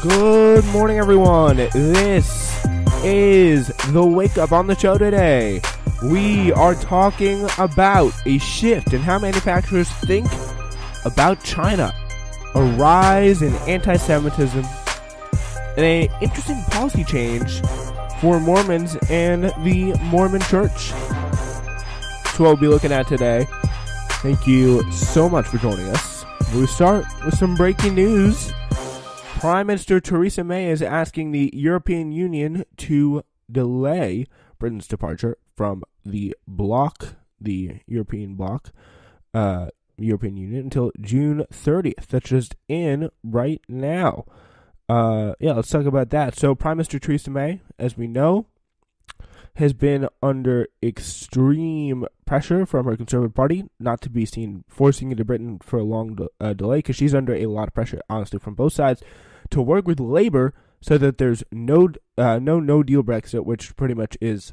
Good morning, everyone. This is the Wake Up on the show today. We are talking about a shift in how manufacturers think about China, a rise in anti-Semitism, and an interesting policy change for Mormons and the Mormon Church. That's what we'll be looking at today. Thank you so much for joining us. We start with some breaking news. Prime Minister Theresa May is asking the European Union to delay Britain's departure from the European Union, until June 30th. That's just in right now. Let's talk about that. So Prime Minister Theresa May, as we know, has been under extreme pressure from her Conservative Party not to be seen forcing into Britain for a long delay, because she's under a lot of pressure, honestly, from both sides, to work with Labour so that there's no deal Brexit, which pretty much is,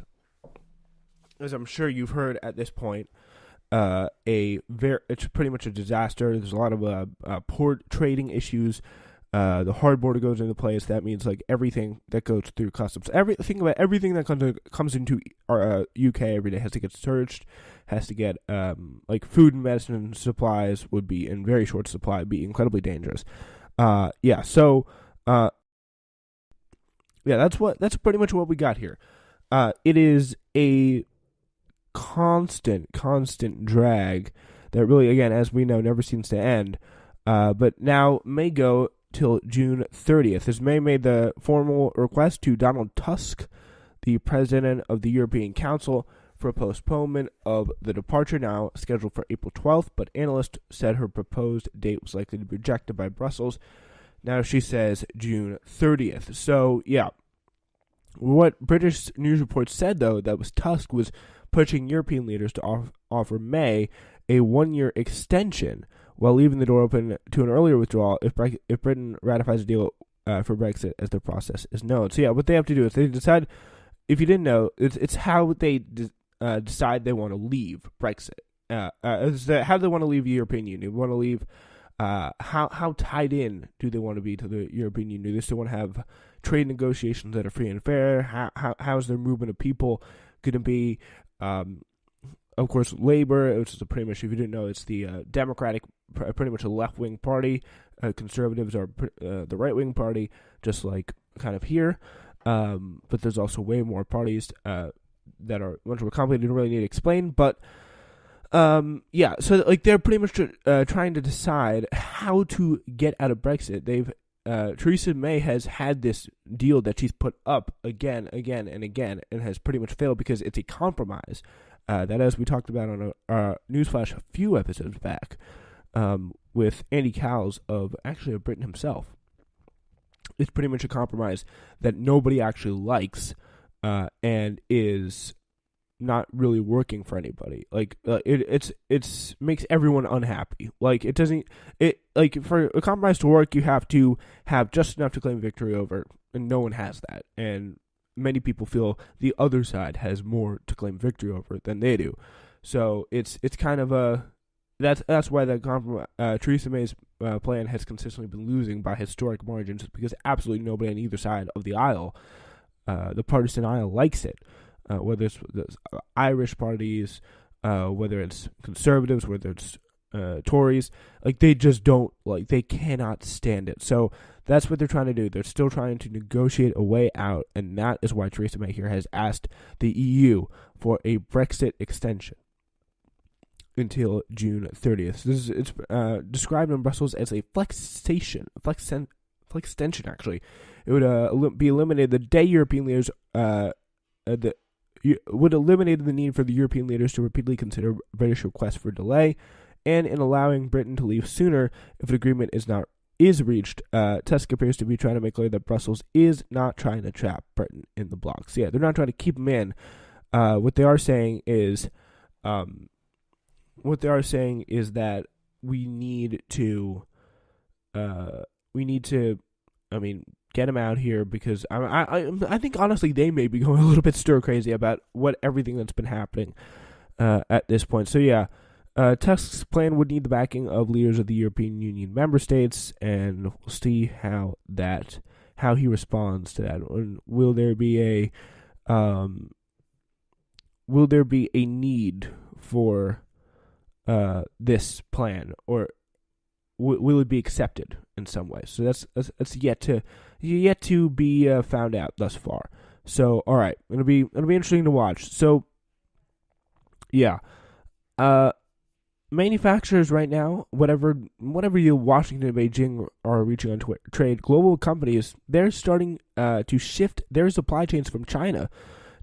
as I'm sure you've heard at this point, it's pretty much a disaster. There's a lot of port trading issues. The hard border goes into place. That means like everything that goes through customs, everything that comes into our UK every day has to get searched, has to get like food and medicine supplies would be in very short supply, be incredibly dangerous. That's pretty much what we got here. It is a constant drag that really, again, as we know, never seems to end. But now may go till June 30th. As May made the formal request to Donald Tusk, the president of the European Council, for a postponement of the departure, now scheduled for April 12th, but analysts said her proposed date was likely to be rejected by Brussels. Now she says June 30th. So, yeah. What British news reports said, though, that was Tusk was pushing European leaders to offer May a one-year extension while leaving the door open to an earlier withdrawal if Britain ratifies a deal for Brexit as the process is known. So, yeah, what they have to do is they decide, if you didn't know, it's how they decide they want to leave Brexit. How do they want to leave the European Union? They want to leave, how tied in do they want to be to the European Union? Do they still want to have trade negotiations that are free and fair? How is their movement of people going to be? Of course, Labour, which is pretty much, if you didn't know, it's the Democratic, pretty much a left-wing party. Conservatives are the right-wing party, just like kind of here. But there's also way more parties that are much more complicated. You don't really need to explain. But, so like they're pretty much trying to decide how to get out of Brexit. Theresa May has had this deal that she's put up again and again, and has pretty much failed because it's a compromise. That, as we talked about on a Newsflash a few episodes back, with Andy Cowles of Britain himself. It's pretty much a compromise that nobody actually likes, and is not really working for anybody. Like it's makes everyone unhappy. Like for a compromise to work, you have to have just enough to claim victory over, and no one has that. And many people feel the other side has more to claim victory over than they do. So it's kind of that's why Theresa May's plan has consistently been losing by historic margins, because absolutely nobody on either side of the aisle, the partisan aisle, likes it. Whether it's the Irish parties, whether it's conservatives, whether it's Tories, like they just don't they cannot stand it. So that's what they're trying to do. They're still trying to negotiate a way out, and that is why Theresa May here has asked the EU for a Brexit extension until June 30th. It's described in Brussels as a flextension. Actually, it would be eliminated the day European leaders would eliminate the need for the European leaders to repeatedly consider British requests for delay, and in allowing Britain to leave sooner if an agreement is reached. Tusk appears to be trying to make clear that Brussels is not trying to trap Britain in the bloc. So yeah, they're not trying to keep them in. What they are saying is that we need to get him out here, because I think honestly they may be going a little bit stir crazy about everything that's been happening at this point. So yeah, Tusk's plan would need the backing of leaders of the European Union member states, and we'll see how that how he responds to that. And will there be a need for this plan, or will it be accepted in some way? So that's yet to be found out thus far. So all right, it'll be interesting to watch. So yeah, manufacturers right now, whatever you Washington and Beijing are reaching on trade, global companies, they're starting to shift their supply chains from China,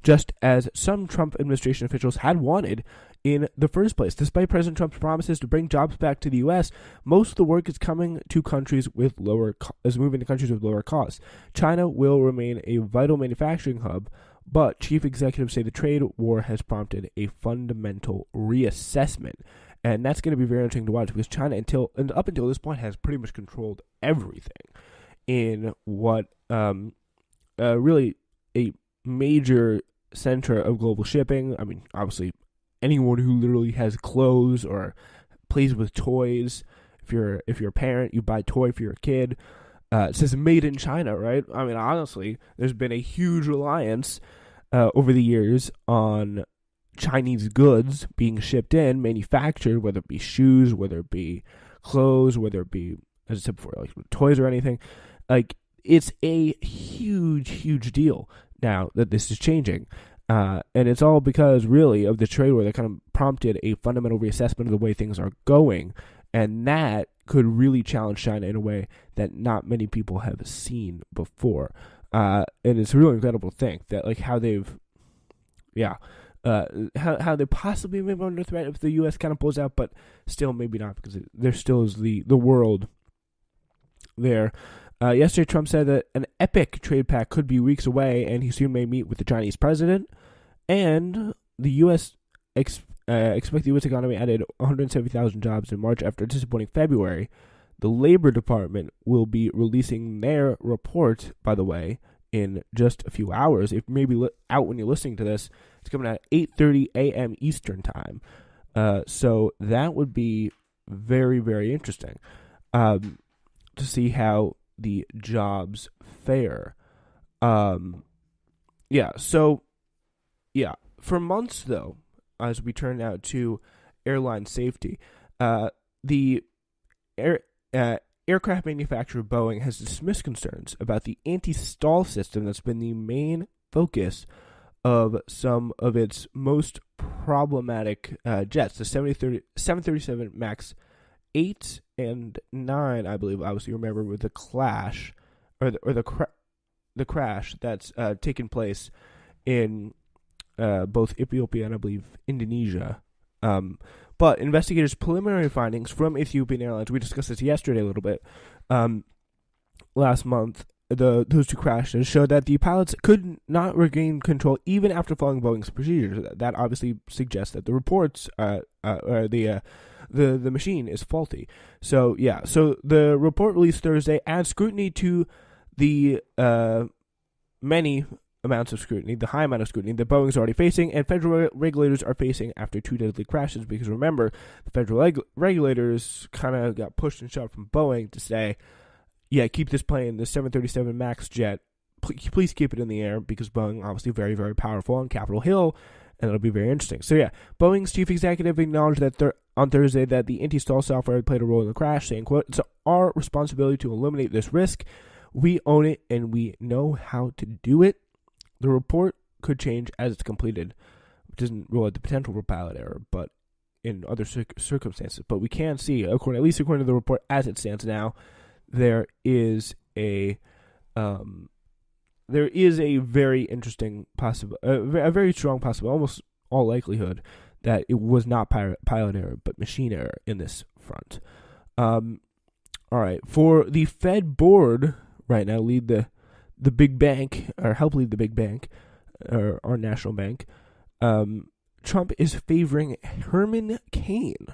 just as some Trump administration officials had wanted in the first place. Despite President Trump's promises to bring jobs back to the U.S., most of the work is coming to countries with moving to countries with lower costs. China will remain a vital manufacturing hub, but chief executives say the trade war has prompted a fundamental reassessment. And that's going to be very interesting to watch, because China, up until this point, has pretty much controlled everything in what really a major center of global shipping. I mean, obviously, anyone who literally has clothes or plays with toys. If you're a parent, you buy a toy for your kid. It says made in China, right? I mean, honestly, there's been a huge reliance over the years on Chinese goods being shipped in, manufactured, whether it be shoes, whether it be clothes, whether it be, as I said before, like toys or anything. Like, it's a huge, huge deal now that this is changing. And it's all because, really, of the trade war that kind of prompted a fundamental reassessment of the way things are going. And that could really challenge China in a way that not many people have seen before. And it's really incredible to think that, like, how they've, how they possibly may be under threat if the U.S. kind of pulls out, but still maybe not, because there still is the world there. Yesterday, Trump said that an epic trade pact could be weeks away, and he soon may meet with the Chinese president. And the U.S. expect the U.S. economy added 170,000 jobs in March after a disappointing February. The Labor Department will be releasing their report, by the way, in just a few hours. It may be out when you're listening to this. It's coming out at 8:30 a.m. Eastern time. So that would be very, very interesting to see how the jobs fare. For months, though, as we turn now to airline safety, the aircraft manufacturer Boeing has dismissed concerns about the anti-stall system that's been the main focus of some of its most problematic jets, the 737 MAX 8 and 9, I believe. Obviously, remember with the clash or the crash that's taken place in both Ethiopia and I believe Indonesia. But investigators' preliminary findings from Ethiopian Airlines, we discussed this yesterday a little bit, last month, those two crashes showed that the pilots could not regain control even after following Boeing's procedures. That obviously suggests that the reports, the machine is faulty. So the report released Thursday adds scrutiny to the many amounts of scrutiny, the high amount of scrutiny that Boeing's already facing and federal regulators are facing after two deadly crashes. Because remember, the federal regulators kind of got pushed and shoved from Boeing to say, yeah, keep this plane, the 737 MAX jet, please keep it in the air, because Boeing, obviously very, very powerful on Capitol Hill, and it'll be very interesting. So yeah, Boeing's chief executive acknowledged that on Thursday that the anti-stall software had played a role in the crash, saying, quote, "It's our responsibility to eliminate this risk. We own it, and we know how to do it. The report could change as it's completed," which doesn't rule out the potential for pilot error, but in other circumstances. But we can see, at least according to the report as it stands now, there is a very interesting a very strong possibility, almost all likelihood, that it was not pilot error but machine error in this front. All right, for the Fed board right now, lead the big bank, or help lead the big bank, or our national bank, Trump is favoring Herman Cain.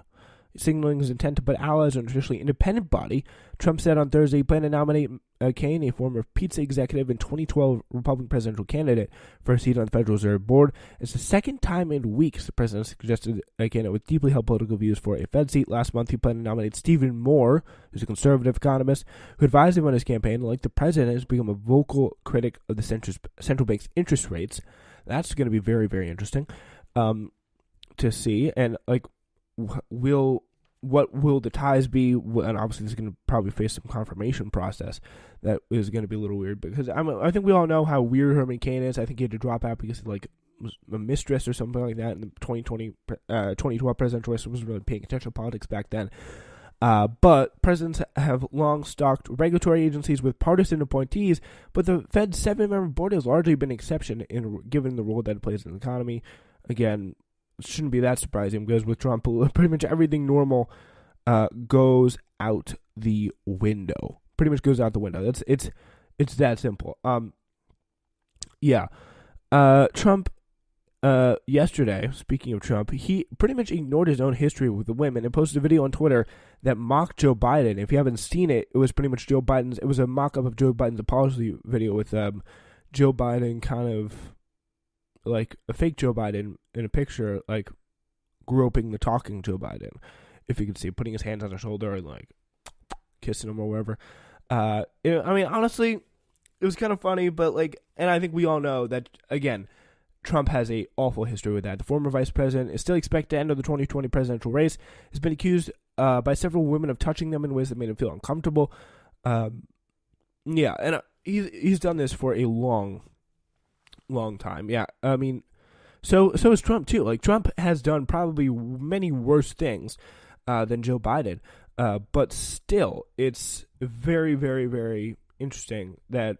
signaling his intent to put allies on a traditionally independent body. Trump said on Thursday he planned to nominate Cain, a former pizza executive and 2012 Republican presidential candidate, for a seat on the Federal Reserve Board. It's the second time in weeks the president suggested a candidate with deeply held political views for a Fed seat. Last month, he planned to nominate Stephen Moore, who's a conservative economist, who advised him on his campaign. Like the president, has become a vocal critic of the central bank's interest rates. That's going to be very, very interesting to see. And like, what will the ties be? And obviously, this is going to probably face some confirmation process that is going to be a little weird, because I think we all know how weird Herman Cain is. I think he had to drop out because he was a mistress or something like that in the 2012 presidential race. I wasn't really paying attention to politics back then. But presidents have long stocked regulatory agencies with partisan appointees, but the Fed's 7-member board has largely been an exception given the role that it plays in the economy. Again, it shouldn't be that surprising, because with Trump, pretty much everything normal goes out the window. Pretty much goes out the window. It's that simple. Trump, yesterday, speaking of Trump, he pretty much ignored his own history with the women and posted a video on Twitter that mocked Joe Biden. If you haven't seen it, it was pretty much it was a mock-up of Joe Biden's apology video with Joe Biden kind of like a fake Joe Biden in a picture, like groping the talking Joe Biden, if you can see, putting his hands on his shoulder and like kissing him or wherever. I mean, honestly, it was kind of funny, but like, and I think we all know that, again, Trump has a awful history with that. The former vice president is still expected to enter the 2020 presidential race. Has been accused by several women of touching them in ways that made him feel uncomfortable. And he's done this for a long time. Yeah, I mean, so is Trump too. Like, Trump has done probably many worse things than Joe Biden. But still, it's very, very, very interesting that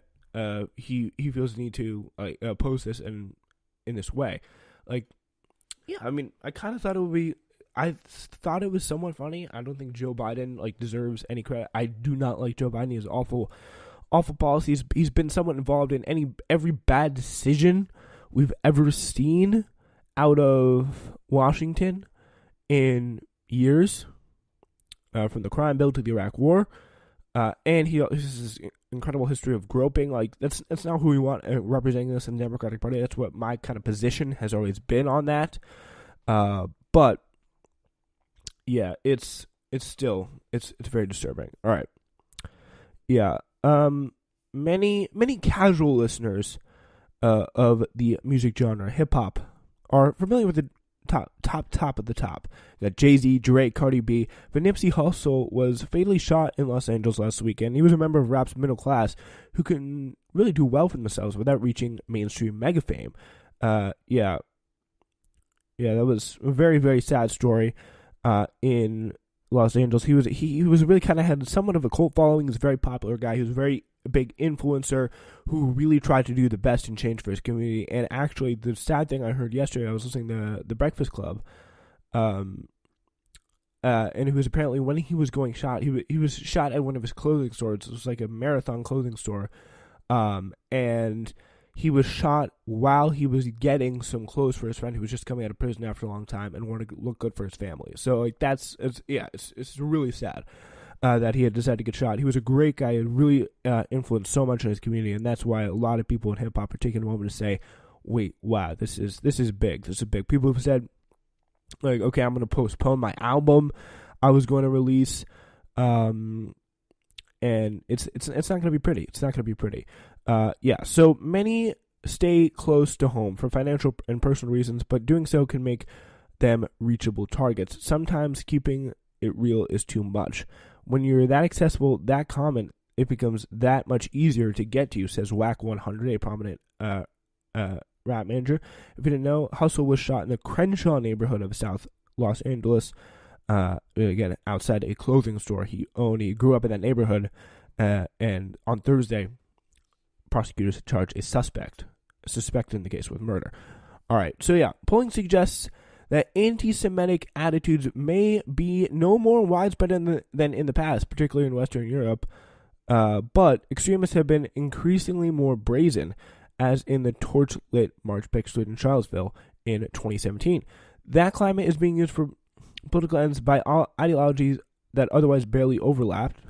he feels the need to pose this in this way. Like, yeah, I mean, I kind of thought it was somewhat funny. I don't think Joe Biden deserves any credit. I do not like Joe Biden. He has awful policies. He's been somewhat involved in every bad decision we've ever seen out of Washington in years, from the crime bill to the Iraq War. And he has this incredible history of groping. Like, that's not who we want representing us in the Democratic Party. That's what my kind of position has always been on that. But yeah, it's very disturbing. All right. Yeah. Many casual listeners of the music genre hip hop are familiar with the top of the top. You got Jay-Z, Drake, Cardi B, but Nipsey Hussle was fatally shot in Los Angeles last weekend. He was a member of rap's middle class who can really do well for themselves without reaching mainstream mega fame. Yeah, that was a very, very sad story in Los Angeles. He was really kind of had somewhat of a cult following. He was a very popular guy. He was a very big influencer who really tried to do the best and change for his community. And actually, the sad thing I heard yesterday, I was listening to the Breakfast Club, and it was apparently when he was going shot, he was shot at one of his clothing stores. It was like a marathon clothing store, and he was shot while he was getting some clothes for his friend who was just coming out of prison after a long time and wanted to look good for his family. So it's really sad that he had decided to get shot. He was a great guy. He had really influenced so much in his community, and that's why a lot of people in hip hop are taking a moment to say, "Wait, wow, this is big. This is big." People have said, like, "Okay, I'm going to postpone my album I was going to release," and it's not going to be pretty. It's not going to be pretty. So many stay close to home for financial and personal reasons, but doing so can make them reachable targets. Sometimes keeping it real is too much. When you're that accessible, that common, it becomes that much easier to get to, says Whack 100, a prominent rap manager. If you didn't know, Hustle was shot in the Crenshaw neighborhood of South Los Angeles, again, outside a clothing store he owned. He grew up in that neighborhood, and on Thursday, prosecutors charged a suspect in the case with murder. All right, so yeah, polling suggests that anti-Semitic attitudes may be no more widespread than in the past, particularly in Western Europe, but extremists have been increasingly more brazen, as in the torch-lit March picket in Charlottesville in 2017. That climate is being used for political ends by ideologies that otherwise barely overlapped.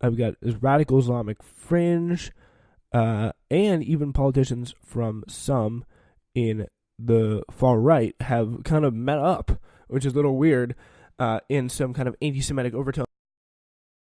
We've got this radical Islamic fringe, and even politicians from some in the far right have kind of met up, which is a little weird, in some kind of anti-Semitic overtone.